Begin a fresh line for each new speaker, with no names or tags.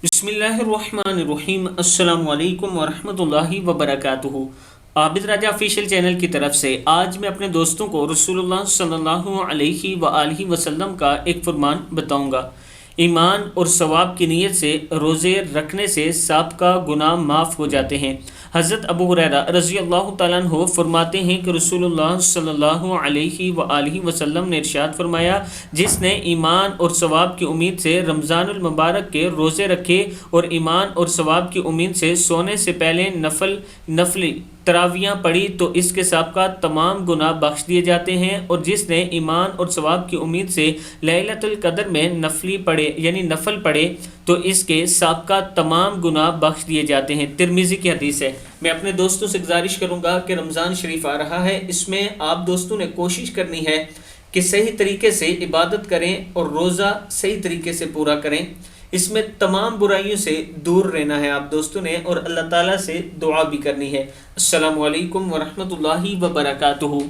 बिस्मिल्लाहिर्रहमानिर्रहीम। अस्सलाम वालेकुम वरहमतुल्लाहि वबरकातुहू। आबिद राजा ऑफिशियल चैनल की तरफ से आज मैं अपने दोस्तों को रसूलुल्लाह सल्लल्लाहु अलैहि वआलिहि वसल्लम का एक फरमान बताऊंगा। ईमान और सवाब की नीयत से रोज़े रखने से साबका गुनाह माफ़ हो जाते हैं। हज़रत अबू हुरैरा रज़ी अल्लाह तआला अन्हु फरमाते हैं कि रसूलुल्लाह सल्लल्लाहु अलैहि वआलिहि वसल्लम ने इरशाद फरमाया, जिसने ईमान और सवाब की उम्मीद से रमज़ानुल मुबारक के रोज़े रखे और ईमान और सवाब की उम्मीद से सोने से पहले नफली तरावियाँ पढ़ी तो इसके साबका तमाम गुनाह बख्श दिए जाते हैं। और जिसने ईमान और सवाब की उम्मीद से लैलतुल कदर में नफल पढ़े तो इसके साबका तमाम गुनाह बख्श दिए जाते हैं। तिरमिज़ी की हदीस है। मैं अपने दोस्तों से गुजारिश करूँगा कि रमज़ान शरीफ आ रहा है, इसमें आप दोस्तों ने कोशिश करनी है कि सही तरीके से इबादत करें और रोज़ा सही तरीके से पूरा करें। इसमें तमाम बुराइयों से दूर रहना है आप दोस्तों ने, और अल्लाह ताला से दुआ भी करनी है। अस्सलामु अलैकुम वरहमतुल्लाहि वबरकातुहू।